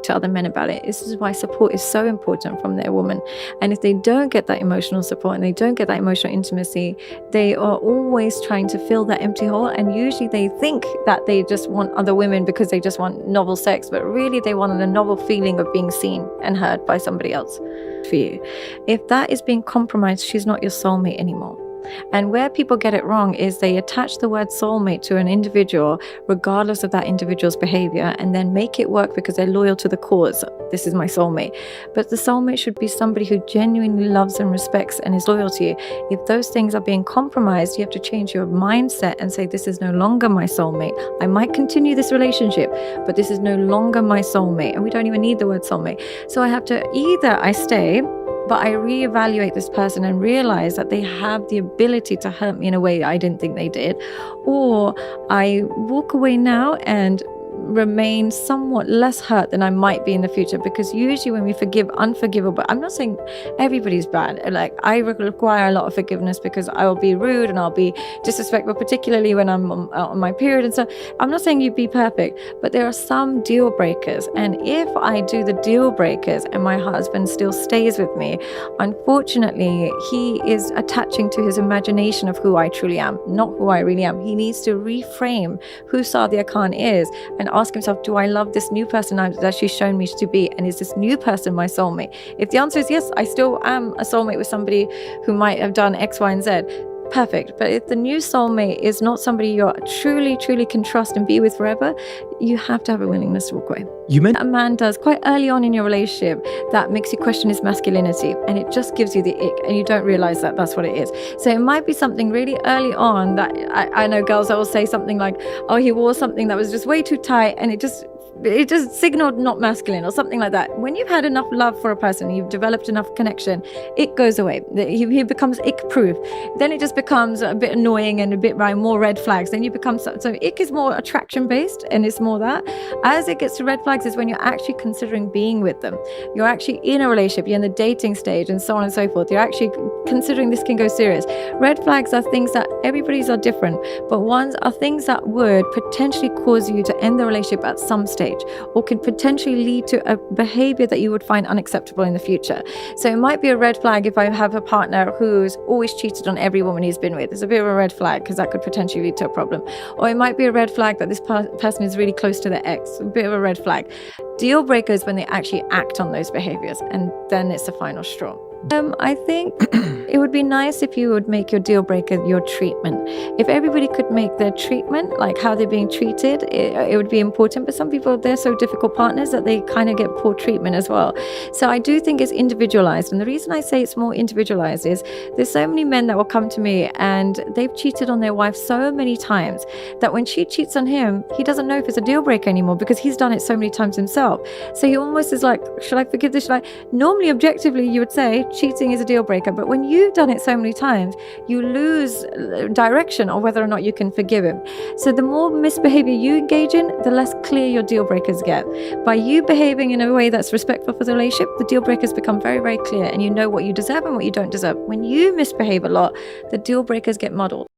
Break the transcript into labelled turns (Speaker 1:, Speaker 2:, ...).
Speaker 1: to other men about it. This is why support is so important from their woman. And if they don't get that emotional support and they don't get that emotional intimacy, they are always trying to fill that empty hole. And usually they think that they just want other women because they just want novel sex, but really they want the novel feeling of being seen and heard by somebody else for you. If that is being compromised, she's not your soulmate anymore. And where people get it wrong is they attach the word soulmate to an individual regardless of that individual's behavior and then make it work because they're loyal to the cause. This is my soulmate. But the soulmate should be somebody who genuinely loves and respects and is loyal to you. If those things are being compromised, you have to change your mindset and say, this is no longer my soulmate. I might continue this relationship, but this is no longer my soulmate. And we don't even need the word soulmate. So I have to either I stay, but I reevaluate this person and realize that they have the ability to hurt me in a way I didn't think they did. Or I walk away now and remain somewhat less hurt than I might be in the future, because usually when we forgive unforgivable, I'm not saying everybody's bad, like I require a lot of forgiveness because I will be rude and I'll be disrespectful, particularly when I'm on my period, and so I'm not saying you be perfect, but there are some deal breakers, and if I do the deal breakers and my husband still stays with me, unfortunately he is attaching to his imagination of who I truly am, not who I really am. He needs to reframe who Sadia Khan is and ask himself, do I love this new person that she's shown me to be? And is this new person my soulmate? If the answer is yes, I still am a soulmate with somebody who might have done X, Y, and Z. Perfect. But if the new soulmate is not somebody you truly can trust and be with forever, you have to have a willingness to walk away. A man does quite early on in your relationship that makes you question his masculinity, and it just gives you the ick, and you don't realize that that's what it is. So it might be something really early on that I know girls that will say something like, oh, he wore something that was just way too tight and it just signaled not masculine or something like that. When you've had enough love for a person, you've developed enough connection, it goes away. He becomes ick-proof. Then it just becomes a bit annoying and a bit more red flags. Then you become, so ick is more attraction-based, and it's more that. As it gets to red flags is when you're actually considering being with them. You're actually in a relationship, you're in the dating stage and so on and so forth. You're actually considering this can go serious. Red flags are things that everybody's are different, but ones are things that would potentially cause you to end the relationship at some stage, or could potentially lead to a behavior that you would find unacceptable in the future. So it might be a red flag if I have a partner who's always cheated on every woman he's been with. It's a bit of a red flag because that could potentially lead to a problem. Or it might be a red flag that this person is really close to their ex. A bit of a red flag. Deal breakers when they actually act on those behaviors, and then it's the final straw. I think it would be nice if you would make your deal breaker your treatment. If everybody could make their treatment, like how they're being treated, it would be important. But some people, they're so difficult partners that they kind of get poor treatment as well. So I do think it's individualized. And the reason I say it's more individualized is there's so many men that will come to me and they've cheated on their wife so many times that when she cheats on him, he doesn't know if it's a deal breaker anymore because he's done it so many times himself. So he almost is like, should I forgive this? Normally, objectively, you would say cheating is a deal breaker, but when you've done it so many times, you lose direction on whether or not you can forgive him. So the more misbehavior you engage in, the less clear your deal breakers get. By you behaving in a way that's respectful for the relationship, the deal breakers become very, very clear, and you know what you deserve and what you don't deserve. When you misbehave a lot, the deal breakers get muddled.